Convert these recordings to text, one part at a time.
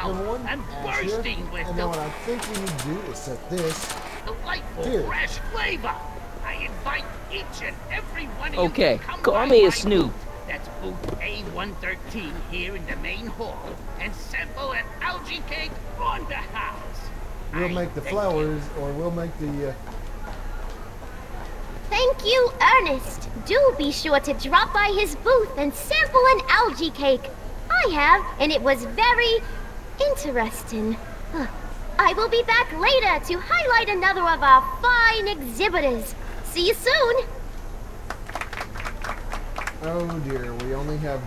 everyone. and Ash here. bursting with And then what I think we need to do is set this delightful here. fresh flavor. I invite each and every one of you Okay, to come call by me a my snoop. booth. That's booth A113 here in the main hall, and sample an algae cake on the house. We'll make the flowers, or we'll make the. Thank you, Ernest. Do be sure to drop by his booth and sample an algae cake. I have, and it was very interesting. I will be back later to highlight another of our fine exhibitors. See you soon. Oh dear, we only have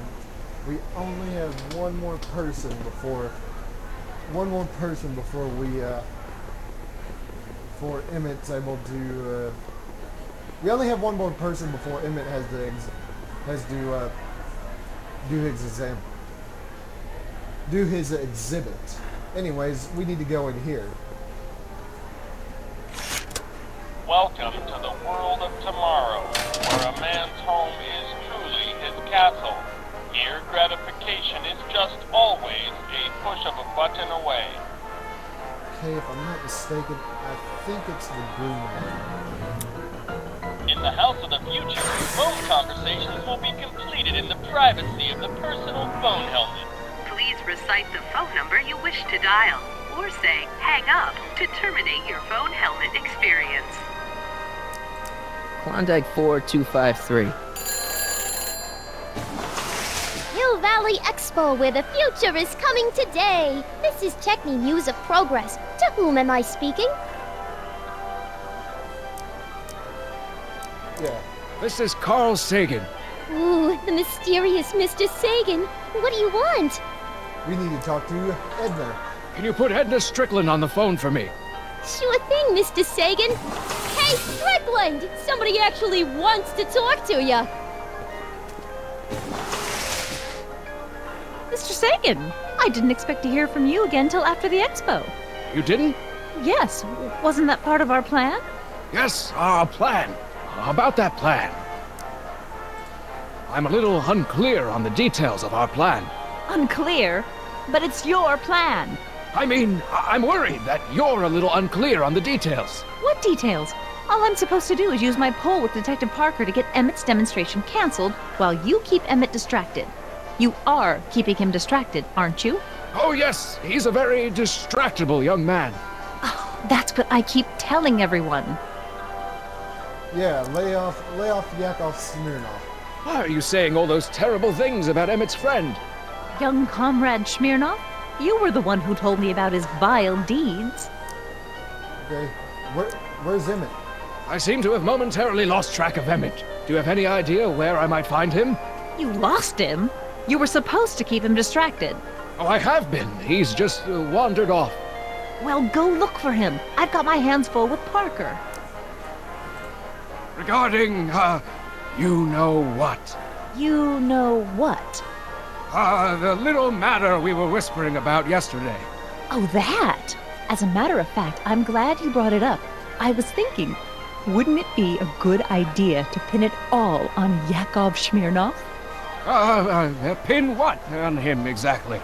one more person before before Emmett's able to. We only have one more person before Emmett has to do his exhibit. Anyways, we need to go in here. Welcome to the world of tomorrow, where a man's home is truly his castle. Here, gratification is just always a push of a button away. Okay, if I'm not mistaken, I think it's the green one. In the house of the future, phone conversations will be completed in the privacy of the personal phone helmet. Please recite the phone number you wish to dial, or say hang up to terminate your phone helmet experience. Klondike 4253. Hill Valley Expo, where the future is coming today. This is Checkney News of Progress. To whom am I speaking? Yeah. This is Carl Sagan. Ooh, the mysterious Mr. Sagan. What do you want? We need to talk to Edna. Can you put Edna Strickland on the phone for me? Sure thing, Mr. Sagan. Hey, Strickland! Somebody actually wants to talk to you. Mr. Sagan, I didn't expect to hear from you again till after the expo. You didn't? Yes, wasn't that part of our plan? Yes, our plan. About that plan. I'm a little unclear on the details of our plan. Unclear? But it's your plan. I mean, I'm worried that you're a little unclear on the details. What details? All I'm supposed to do is use my poll with Detective Parker to get Emmett's demonstration canceled while you keep Emmett distracted. You are keeping him distracted, aren't you? Oh yes, he's a very distractible young man. Oh, that's what I keep telling everyone. Yeah, lay off Yakov Smirnov. Why are you saying all those terrible things about Emmett's friend? Young comrade Smirnov, you were the one who told me about his vile deeds. Okay, where's Emmett? I seem to have momentarily lost track of Emmett. Do you have any idea where I might find him? You lost him? You were supposed to keep him distracted. Oh, I have been. He's just wandered off. Well, go look for him. I've got my hands full with Parker. Regarding, you know what? You know what? The little matter we were whispering about yesterday. Oh, that! As a matter of fact, I'm glad you brought it up. I was thinking, wouldn't it be a good idea to pin it all on Yakov Smirnov? Pin what on him exactly?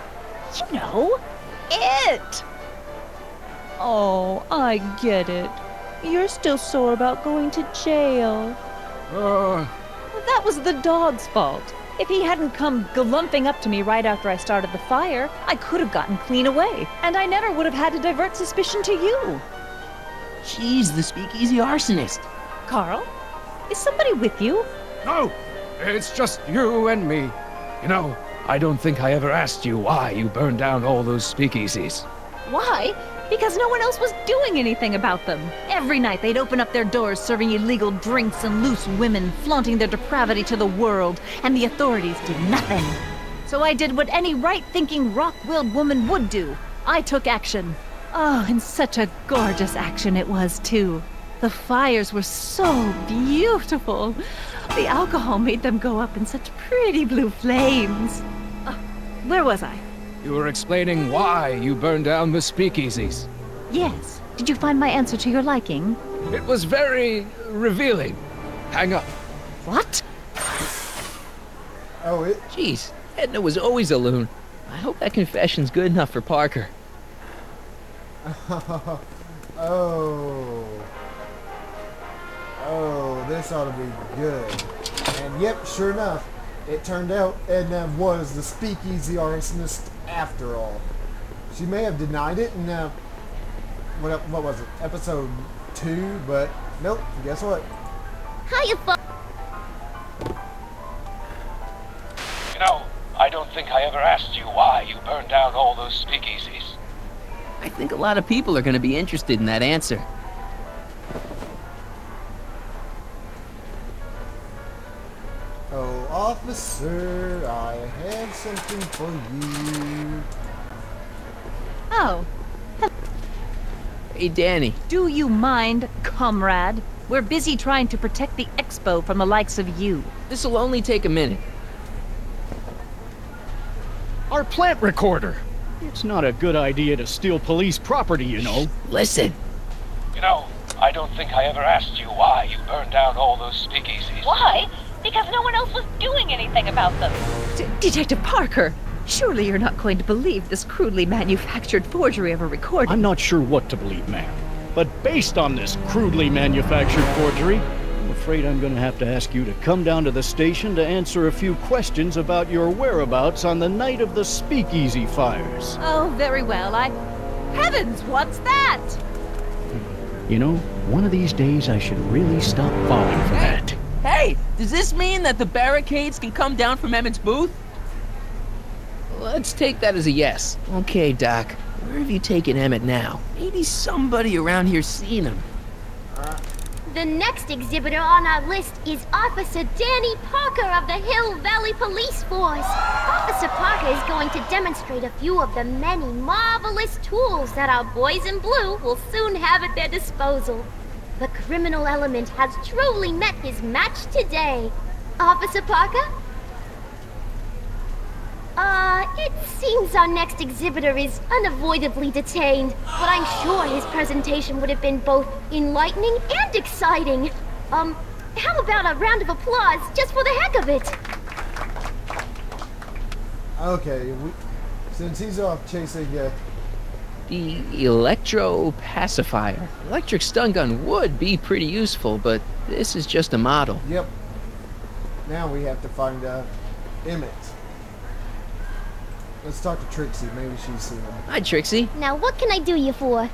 You know, it! Oh, I get it. You're still sore about going to jail. That was the dog's fault. If he hadn't come galumping up to me right after I started the fire, I could have gotten clean away, and I never would have had to divert suspicion to you. She's the speakeasy arsonist. Carl, is somebody with you? No, it's just you and me. You know, I don't think I ever asked you why you burned down all those speakeasies. Why? Because no one else was doing anything about them. Every night they'd open up their doors serving illegal drinks and loose women, flaunting their depravity to the world, and the authorities did nothing. So I did what any right-thinking, rock-willed woman would do. I took action. Oh, and such a gorgeous action it was, too. The fires were so beautiful. The alcohol made them go up in such pretty blue flames. Where was I? You were explaining why you burned down the speakeasies. Yes. Did you find my answer to your liking? It was very revealing. Hang up. What? Oh, Jeez, Edna was always a loon. I hope that confession's good enough for Parker. Oh, this ought to be good. And yep, sure enough, it turned out Edna was the speakeasy arsonist after all. She may have denied it in, what was it, episode 2, but nope, guess what? Hiya, You know, I don't think I ever asked you why you burned down all those speakeasies. I think a lot of people are going to be interested in that answer. Oh, officer, I have something for you. Oh, Hey, Danny. do you mind, comrade? We're busy trying to protect the expo from the likes of you. This'll only take a minute. Our plant recorder. It's not a good idea to steal police property, you know. Listen. You know, I don't think I ever asked you why you burned down all those speakeasies. Why? Because no one else was doing anything about them. Detective Parker, surely you're not going to believe this crudely manufactured forgery of a recording. I'm not sure what to believe, ma'am. But based on this crudely manufactured forgery, I'm afraid I'm going to have to ask you to come down to the station to answer a few questions about your whereabouts on the night of the speakeasy fires. Oh, very well. Heavens, what's that? You know, one of these days I should really stop falling for that. Hey, does this mean that the barricades can come down from Emmett's booth? Let's take that as a yes. Okay, Doc. Where have you taken Emmett now? Maybe somebody around here's seen him. The next exhibitor on our list is Officer Danny Parker of the Hill Valley Police Force. Officer Parker is going to demonstrate a few of the many marvelous tools that our boys in blue will soon have at their disposal. The criminal element has truly met his match today. Officer Parker? It seems our next exhibitor is unavoidably detained, but I'm sure his presentation would have been both enlightening and exciting. How about a round of applause just for the heck of it? Okay, since he's off chasing, The electro pacifier. Electric stun gun would be pretty useful, but this is just a model. yep. Now we have to find, Emmett. Let's talk to Trixie, maybe she's seen him. Hi, Trixie. Now what can I do you for?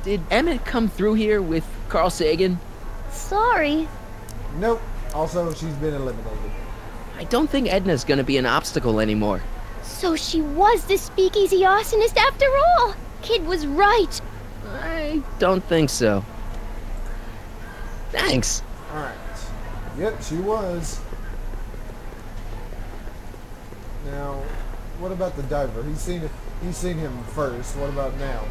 Did Emmett come through here with Carl Sagan? Sorry. Nope. Also, she's been eliminated. I don't think Edna's gonna be an obstacle anymore. So she was the speakeasy arsonist after all. Kid was right. I don't think so. Thanks. Alright. Yep, she was. Now, what about the diver? He's seen him first. What about now?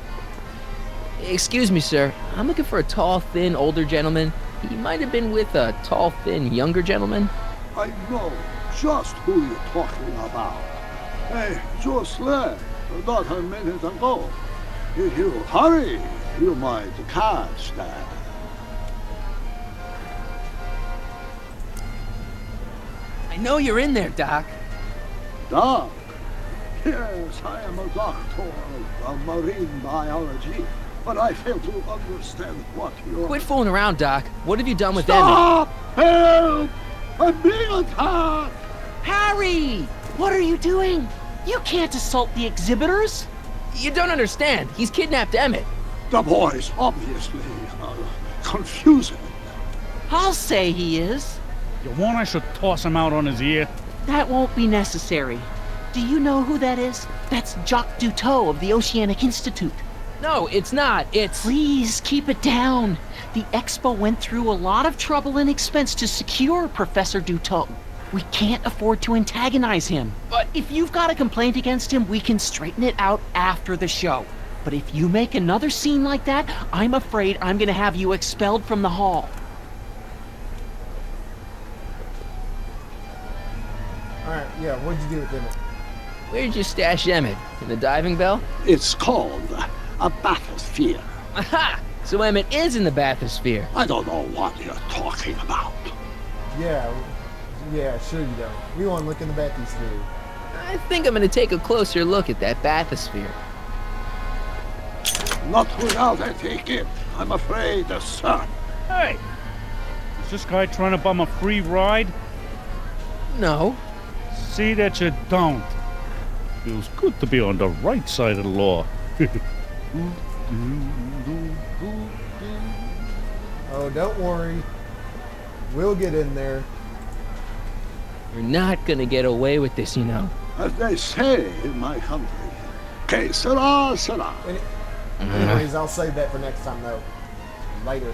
Excuse me, sir. I'm looking for a tall, thin, older gentleman. He might have been with a tall, thin, younger gentleman. I know just who you're talking about. Hey, just left not a minute ago. If you hurry, you might catch that. I know you're in there, Doc. Doc? Yes, I am a doctor of marine biology, but I fail to understand what you're... Quit fooling around, Doc. What have you done with Stop! Help! I'm being attacked! Harry! What are you doing? You can't assault the exhibitors. You don't understand. He's kidnapped Emmett. The boy's obviously confusing. I'll say he is. You want I should toss him out on his ear? That won't be necessary. Do you know who that is? That's Jacques Duteau of the Oceanic Institute. No, it's not. It's... Please, keep it down. The Expo went through a lot of trouble and expense to secure Professor Duteau. We can't afford to antagonize him. But if you've got a complaint against him, we can straighten it out after the show. But if you make another scene like that, I'm afraid I'm gonna have you expelled from the hall. Alright, yeah, what'd you do with Emmett? Where'd you stash Emmett? In the diving bell? It's called a bathysphere. Aha! So Emmett is in the bathysphere. I don't know what you're talking about. Yeah, sure you don't. We want to look in the bathysphere. I think I'm gonna take a closer look at that bathysphere. Not without a ticket, I'm afraid, sir. Hey! Is this guy trying to bum a free ride? No. See that you don't. Feels good to be on the right side of the law. Oh, don't worry. We'll get in there. You're not gonna get away with this, you know. As they say in my country, que sera, sera. Anyways, I'll save that for next time, though. Later.